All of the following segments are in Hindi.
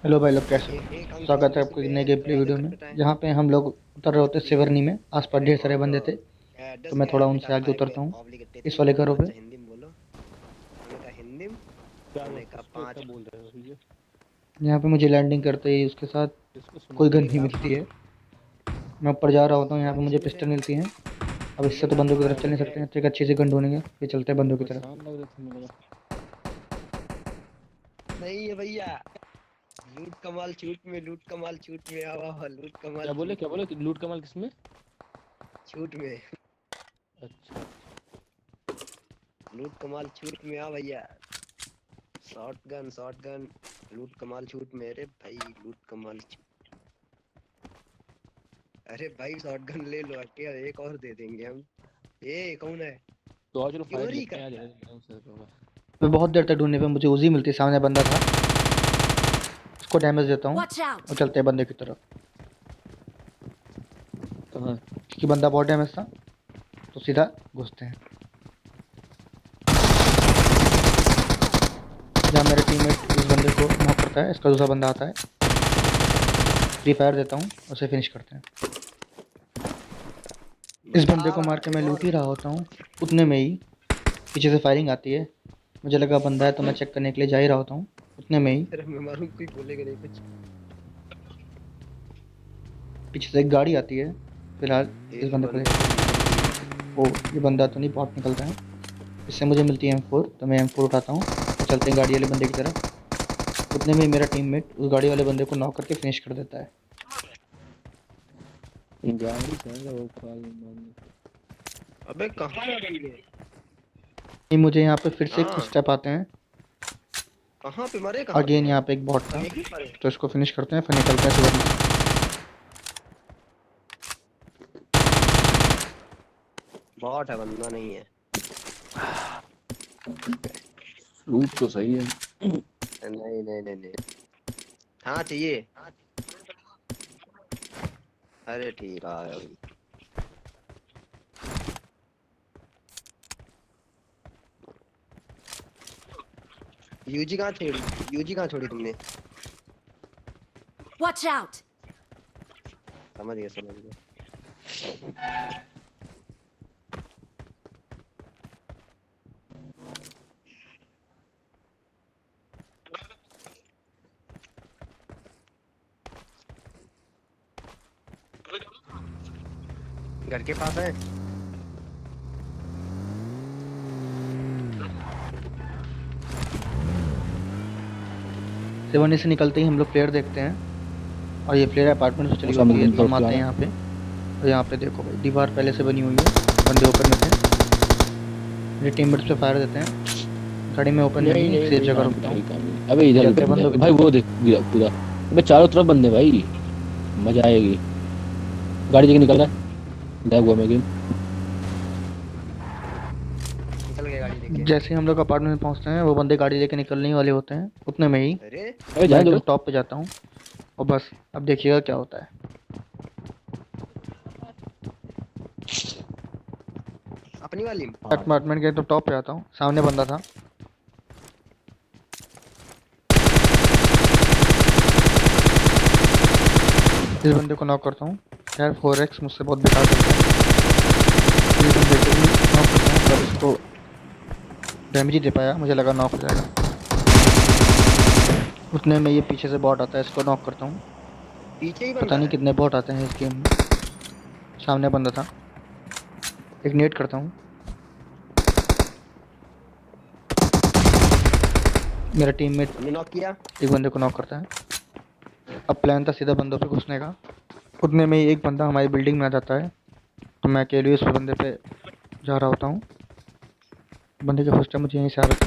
हेलो भाई लोग, कैसे हो? एक अंक स्वागत है वापस आपको एक पे नए गेम प्ले थोड़ा वीडियो इधर में। कटा है। जहाँ पे हम लोग उतर रहे होते सिवरनी में। आसपास ढेर सारे बंदे थे, तो 10 मैं गया थोड़ा है उनसे बेटा, आगे 5 उतरता गया हूँ ऑब्लिक इस 83 वाले बोलो, घरों पे। अच्छा हिंदी में बोलो। उन्होंने कहा हिंदी में, क्या उन्होंने कहा किस पे क्या 5। बोल रहे हो ये? यहाँ पे मुझे लैंडिंग करते ही उसके साथ किसको सुनाई कोई गन नहीं नहीं दे देखा रहा? मिलती है। मैं ऊपर जा रहा होता हूँ, यहाँ पे कौन मुझे सी मुझे पिस्टल मिलती है। अब इससे तो बेटा बंदों की तरफ 5 चल नहीं गया। सकते हैं, तो एक अच्छी सी गन ढूंढेंगे फिर चलते हैं बंदों की तरफ। परेशान लग रहे थे मुझे। नहीं है भैया, लूट कमाल छूट में, लूट कमाल छूट में, आवा लूट कमाल क्या छूट में, बोले कि लूट कमाल किसमें? छूट में, अच्छा। लूट कमाल छूट में आ भैया। शॉट गन लूट कमाल छूट में। अरे भाई लूट कमाल अरे भाई शॉट गन ले लो, हटिया एक और दे देंगे हम। ए कौन है? तो आज चलो फाइट चोरी लेते हैं, आज करता है। उससे होगा। मैं बहुत देर तक ढूंढने पे मुझे उजी मिलती है, सामने बंदा था। उसको डैमेज देता हूँ Watch out! और चलते हैं बंदे की तरफ, कहाँ? क्योंकि बंदा बहुत डैमेज था। तो सीधा घुसते हैं। जहाँ मेरा टीममेट इस बंदे को नॉक करता है, इसका दूसरा बंदा आता है। फ्री फायर देता हूँ, उसे फिनिश करते हैं। इस बंदा बंदे आ को मार रहा के एक मैं लूट और। ही रहा होता हूँ, उतने में ही पीछे से फायरिंग आती है। मुझे लगा बंदा है, तो मैं चेक करने के लिए जा ही रहा होता हूँ। उतने में ही अरे मैं मारूं, कोई बोलेगा नहीं कुछ। पीछे से एक गाड़ी आती है। फिलहाल इस एक बंदे को बंदे देखते को हैं। मिल गई। ओ, ये बंदा तो नहीं, बॉट निकलता है। इससे मुझे मिलती है M4, तो मैं M4 उठाता हूँ और चलते हैं गाड़ी वाले बंदे की तरफ। उतने में ही मेरा टीममेट उस गाड़ी वाले बंदे को नॉक करके फिनिश कर देता है। गाड़ी से आएगा वो पागल मारने। अबे कहाँ है बंदे? ये मुझे यहाँ पे फिर से कुछ हाँ, स्टेप आते हैं। कहाँ पे मरे, कहाँ पे अगेन हैं? यहाँ पे एक बॉट सब था, यहीं पर है। तो इसको फिनिश करते हैं, फिर निकलते हैं सुबह में। बॉट है, बंदा नहीं है। लूट तो सही है। नहीं नहीं नहीं नहीं, हाँ चाहिए। अरे ठीक है अभी। यूजी कहाँ छोड़ी? यूजी कहाँ छोड़ी तुमने? Watch out! समझ गया समझ गया। घर के पास है। सेवन से निकलते ही हम लोग प्लेयर देखते हैं, और ये प्लेयर अपार्टमेंट से चली उसका होती है, मतलब तो हम आते प्लान हैं है। यहाँ पे। और यहाँ पे देखो भाई, दीवार पहले से बनी हुई है। बंदे ओपन में थे, मेरे टीममेट्स पे फायर देते हैं। गाड़ी में ओपन में नहीं नहीं, एक नहीं सेफ नहीं, जगह काम रुकता हूँ। नहीं काम नहीं। अबे इधर चलते हैं बंदे बंदों की भाई, तरफ। वो देख गिरा पूरा। अबे चारों तरफ बंदे भाई, मजा आएगी। गाड़ी लेके निकल रहा है, लैग हुआ मैं गेम। निकल गए गाड़ी लेके। जैसे ही हम लोग अपार्टमेंट में पहुँचते हैं, वो बंदे गाड़ी लेके निकलने ही वाले होते हैं। उतने में ही अरे अबे मैं जाने एकदम दो। टॉप पे जाता हूँ, और बस अब देखिएगा क्या होता है। अपनी वाली में। हाँ अपार्टमेंट के एकदम टॉप पे आता हूँ, सामने बंदा था। इस बंदे को नॉक करता हूँ। यार 4x मुझसे बहुत बेकार चलता है। इस बंदे को भी नॉक करता हूँ, पर इसको डैमेज ही दे पाया, मुझे लगा नॉक हो जाएगा। उतने में ये पीछे से बॉट आता है, इसको नॉक करता हूँ। पीछे ही पता बंदा नहीं है। कितने बॉट आते हैं इस गेम में। सामने बंदा था, एक नेट करता हूँ। मेरा टीममेट हमने नॉक किया। एक बंदे को नॉक करता है। अब प्लान था सीधा बंदों पे घुसने का। उतने में ही एक बंदा हमारी बिल्डिंग में आ जाता है, तो मैं अकेले उस बंदे पे जा रहा होता हूँ। बंदे के फर्स्ट टाइम मुझे यहीं से आ रहे थे,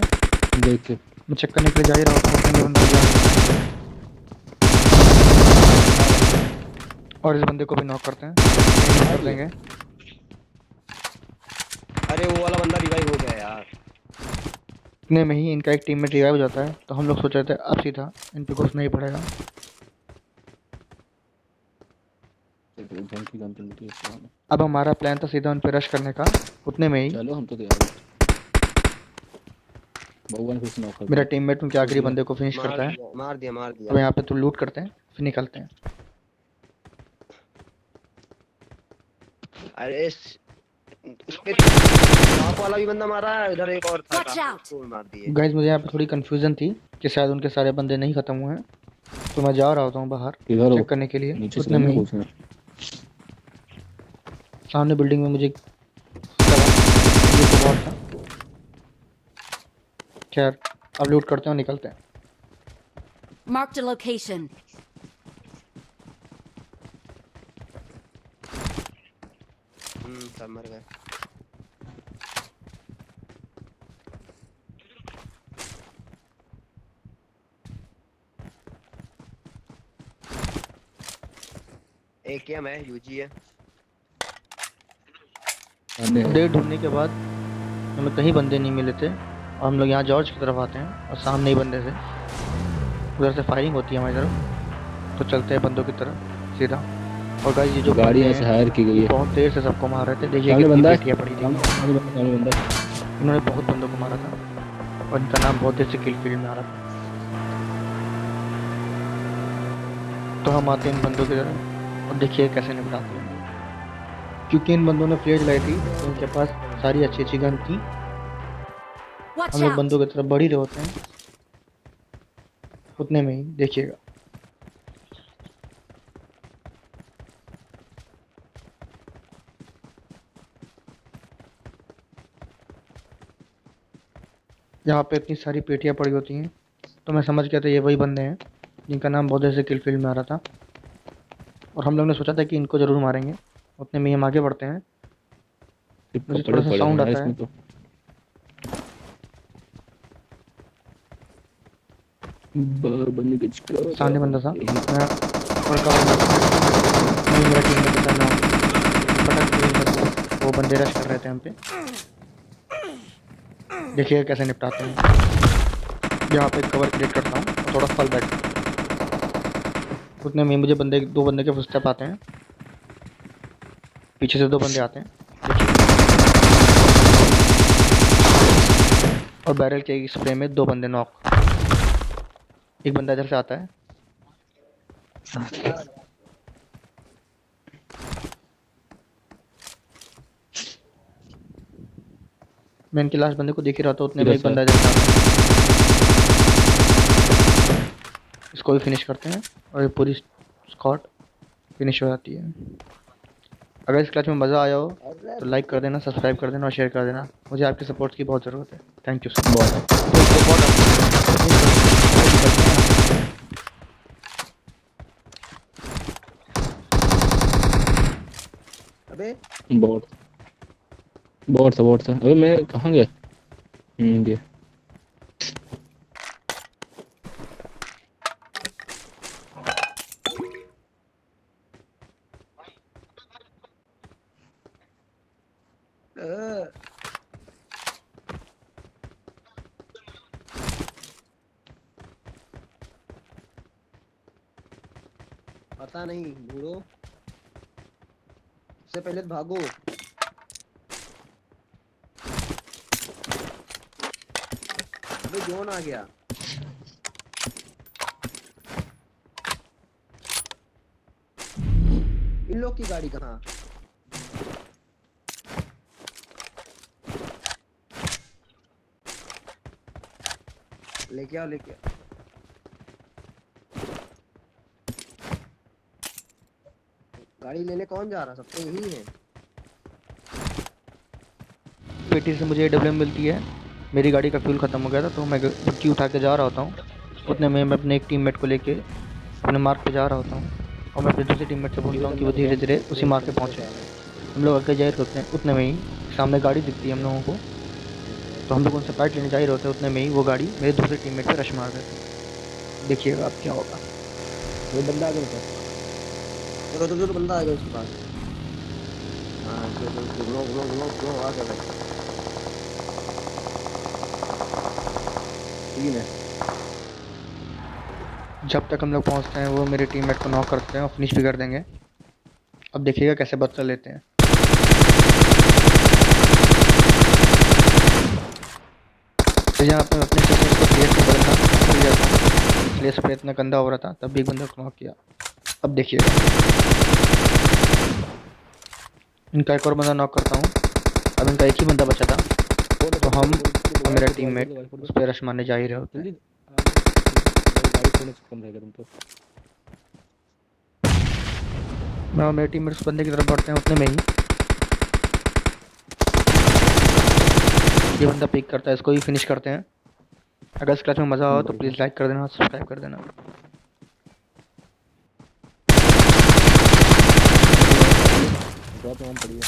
देख के। मैं चेक करने के लिए जा ही रहा होता हूँ। उतने में बंदा मुझे आ जाता है, और इस बंदे को भी नॉक करते हैं, फिनिश मार कर दिया। देंगे। अरे वो वाला बंदा रिवाइव हो गया यार। इतने में ही इनका एक टीममेट रिवाइव हो जाता है, तो हम लोग सोच रहे थे अब सीधा इन पे घुसना ही पड़ेगा। ढंग की गन तो मिलती है इसको हमें। अब हमारा प्लान था सीधा उन पे रश करने का। उतने में ही चलो हम तो तैयार हैं। भगवान फिर से नॉक कर मेरा दिया। टीममेट उनके आखिरी दिया। बंदे को फिनिश मार करता है। दिया मार दिया मार दिया। अब यहाँ पे तो लूट करते हैं फिर निकलते हैं। अरे इस पे टॉप वाला भी बंदा मारा है, इधर एक और था Watch काफी, out! उसको भी मार दिए। गाइस मुझे यहाँ पे थोड़ी कंफ्यूजन थी कि शायद उनके सारे बंदे नहीं खत्म हुए हैं, तो मैं जा रहा होता हूँ बाहर किधर हो? चेक करने के लिए। नीचे उतने से में ना ही पूछना। सामने बिल्डिंग में मुझे ये तो बहुत था। खैर अब लूट करते हैं और निकलते हैं। Marked a location. सब मर गए। AKM है, यूजी है। आने हैं। देर ढूंढने के बाद हमें कहीं बंदे नहीं मिले थे और हम लोग यहाँ जॉर्ज की तरफ आते हैं और सामने ही बंदे थे। उधर से फायरिंग होती है हमारी तरफ, तो चलते हैं बंदों की तरफ सीधा। और गाइस ये जो गाड़ी बंदे ऐसे हैं, हायर की गई ये है। बहुत देर से सबको मार रहे थे। देखिए सामने कितनी बंदा है। पेटियां पड़ी थी। सामने बंदा है। इन्होंने बहुत बंदों को मारा था और इनका नाम बहुत देर से किल फील्ड में आ रहा था। तो हम आते हैं इन बंदों की तरफ और देखिए कैसे निपटाते हैं। क्योंकि इन बंदों ने फ्लेज लाई थी तो इनके पास सारी अच्छी अच्छी गन थी। Watch हम लोग out! बंदों की तरफ बढ़ ही रहे होते हैं, उतने में ही देखिएगा यहाँ पे इतनी सारी पेटियां पड़ी होती हैं। तो मैं समझ गया था ये वही बंदे हैं जिनका नाम बहुत देर से किल फील्ड में आ रहा था और हम लोग ने सोचा था कि इनको ज़रूर मारेंगे। उतने में ही हम आगे बढ़ते हैं। सिर्फ मुझे कपड़े थोड़ा सा पड़े साउंड हुए हैं आता है। इसमें तो। बंदे के चिकन। सामने बंदा था, मैं और का बंदा नहीं, मेरा टीम में था ना, पटक के इधर वो बंदे रश कर रहे थे हम पे। देखिए कैसे निपटाते हैं। यहाँ पे कवर क्रिएट करता हूँ और थोड़ा फल बैठ। उतने में मुझे दो बंदे के फुटस्टेप आते हैं, पीछे से दो बंदे आते हैं और बैरल के स्प्रे में दो बंदे नॉक। एक बंदा इधर से आता है, मैं इनके लास्ट बंदे को देख ही रहा था। उतने में एक बंदा इधर से आता है, इसको भी फिनिश करते हैं और ये पूरी स्क्वाड फिनिश हो जाती है। अगर इस क्लच में मज़ा आया हो तो लाइक कर देना, सब्सक्राइब कर देना और शेयर कर देना। मुझे आपके सपोर्ट की बहुत ज़रूरत है। Thank you so much. अबे बॉट बॉट था। अबे मैं कहाँ गया? गया। अ, पता नहीं, ढूंढो, उससे पहले तो भागो। अबे जोन आ गया। इन लोग की गाड़ी कहाँ? लेके आओ लेके आओ। गाड़ी लेने कौन जा रहा? सब तो यही है। पेटी से मुझे AWM मिलती है। मेरी गाड़ी का फ्यूल ख़त्म हो गया था तो मैं बुक्की उठा के जा रहा होता हूँ। उतने में मैं अपने एक टीममेट को लेके अपने मार्क पे जा रहा होता हूँ और मैं अपने दूसरे टीममेट से बोलता हूँ कि वो धीरे धीरे उसी मार्क पे पहुँचे। हम लोग आगे जा रहे होते हैं, उतने में ही सामने गाड़ी दिखती है हम लोगों को, तो हम लोग उनसे फाइट लेने जा ही होते हैं। उतने में ही वो गाड़ी मेरे दूसरे टीममेट पे रश मार देती है। देखिएगा अब क्या होगा। वो बंदा आ गया ऊपर। तो बंदा आ गया उसके पास। हाँ जो घुलो आ गया भाई। तीन है। जब तक हम लोग पहुँचते हैं वो मेरे टीममेट को नॉक करते हैं और फिनिश भी कर देंगे। अब देखिएगा कैसे बदला लेते हैं। तो यहाँ पे मैं अपने सेशन को प्लेस में बदलना भूल गया था, इसलिए स्प्रे इतना गंदा हो रहा था, तब भी एक बंदा को नॉक किया। अब देखिएगा, इनका एक और बंदा नॉक करता हूँ। अब इनका एक ही बंदा बचा था, तो हम और मेरा टीममेट उस पर रश मारने जा ही रहे होते हैं। जल्दी गाड़ी छोड़ने से कम रहेगा तुम तो। मैं और मेरे टीममेट उस बंदे की तरफ बढ़ते हैं, उतने में ही ये बंदा पिक करता है, इसको ही फिनिश करते हैं। अगर इस क्लास में मज़ा आओ तो प्लीज़ लाइक कर देना और सब्सक्राइब कर देना। ड्रॉप ऑन पड़ी है।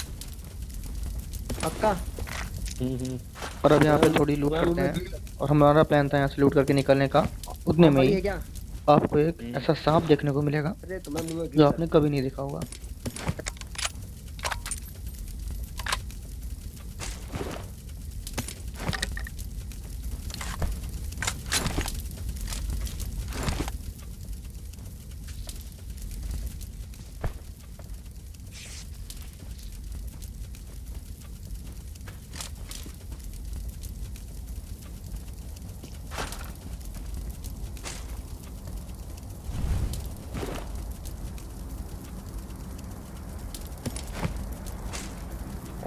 पक्का और अब यहाँ पे थोड़ी लूट करते हैं, और हमारा प्लान था यहाँ से लूट करके निकलने का। उतने में पड़ी ही है क्या? आपको एक ऐसा सांप देखने को मिलेगा अरे तुम्हें मुंह में जो आपने कभी नहीं देखा होगा।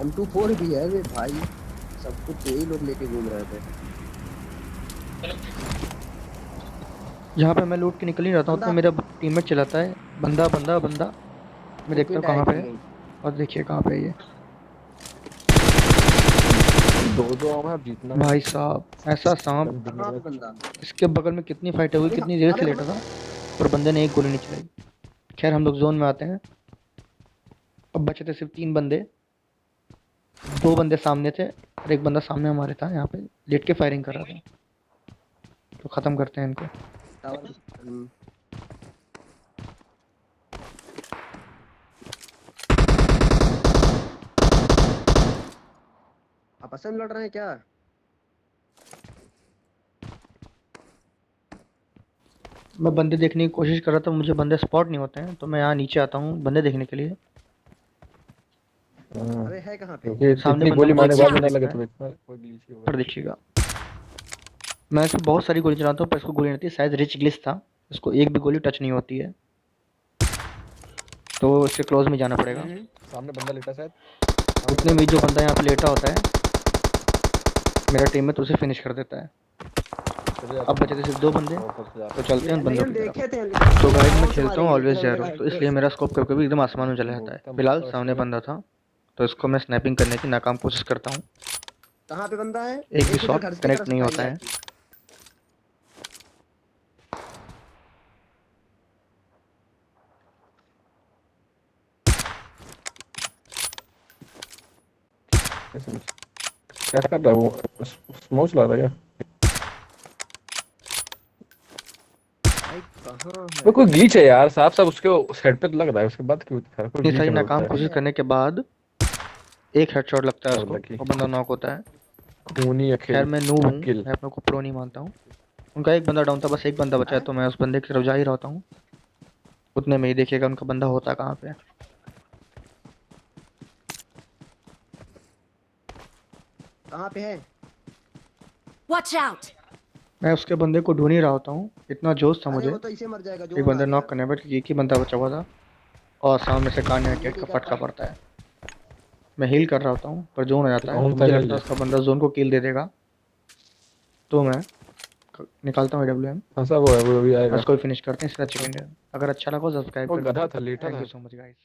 M24 भी है वे भाई, सब कुछ यही लोग लेके घूम रहे थे। यहाँ पे मैं लूट के निकल ही रहता हूँ, उतने मेरा टीममेट चलाता है बंदा बंदा बंदा। मैं देखता हूँ कहाँ पे है, और देखिए कहाँ पे है ये। दो आम है, अब जीतना भाई साहब, ऐसा सांप, कहाँ पे बंदा? इसके बगल में कितनी फाइट हुई, कितनी देर से लेटा था, पर बंदे ने एक गोली नहीं चलाई। खैर हम लोग जोन में आते हैं। अब बचे थे सिर्फ 3 बंदे, 2 बंदे सामने थे और एक बंदा सामने हमारे था, यहाँ पे लेट के फायरिंग कर रहा था। तो ख़त्म करते हैं इनको। टावर। आपस में लड़ रहे हैं क्या? मैं बंदे देखने की कोशिश कर रहा था, मुझे बंदे स्पॉट नहीं होते हैं, तो मैं यहाँ नीचे आता हूँ बंदे देखने के लिए। अरे है कहाँ पे? क्योंकि सामने इतनी गोली बंदा मारने के बाद मुझे भी ना लगे दिखता है। तो कोई ग्लिच ही होगा। पर देखिएगा, मैं इसको बहुत सारी गोली चलाता हूँ पर इसको गोली नहीं आती, शायद रिच ग्लिच था, इसको एक भी गोली टच नहीं होती है, तो इसके क्लोज में जाना पड़ेगा। सामने बंदा लेटा शायद। उतने में जो बंदा यहाँ पे लेटा होता है, मेरा टीम में तो उसे फिनिश कर देता है। अब बचे थे सिर्फ 2 बंदे, तो चलते हैं उन बंदों नहीं, की हम तरफ। देखे थे तो गाइस मैं खेलता हूँ ऑलवेज ज़ेरो, तो इसलिए मेरा स्कोप कभी कभी एकदम आसमान में चला जाता है। फिलहाल सामने बंदा था, तो इसको मैं स्नैपिंग करने की नाकाम कोशिश करता हूँ। कहाँ पे बंदा है? एक भी इधर शॉट घर से कनेक्ट तरफ नहीं से होता है। क्या कर रहा है वो? स्मोक चला रहा है क्या? भाई कहाँ है? वो कोई ग्लिच है यार, साफ साफ उसके हेड पे तो लग रहा है, उसके बाद क्यों दिखा रहा है? कोई इतनी ग्लिच सारी है नाकाम लगता कोशिश करने के बाद एक हेडशॉट लगता है Oh, उसको, lucky. और बंदा नॉक होता है। है। खूनी अखिल खैर मैं नूब हूँ, किल। मैं अपने को प्रो नहीं मानता हूँ। उनका एक बंदा डाउन था, बस एक बंदा बचा है, तो मैं उस बंदे की तरफ जा ही रहता हूँ। उतने में ही देखिएगा उनका बंदा होता कहाँ पे। कहाँ पे है? Watch out! मैं उसके बंदे को ढूंढ ही रहा होता हूँ, इतना जोश था अरे मुझे। वो तो इसे मर जाएगा जो एक बंदा मार नॉक दिया। करने पर एक ही बंदा बचा हुआ था, और सामने से कान्या गेट का फटका पड़ता है। मैं हील कर रहा होता हूँ, पर जोन आ जाता है, तो मुझे लगता है उसका बंदा जोन को किल दे देगा, तो मैं निकालता हूँ AWM। हाँ सब वो है, वो भी मैं आएगा। उसको फिनिश करते हैं, इसका चिकन डिनर। अगर अच्छा लगा तो सब्सक्राइब वो कर गधा देना। था, लेटा थैंक था। You so much guys.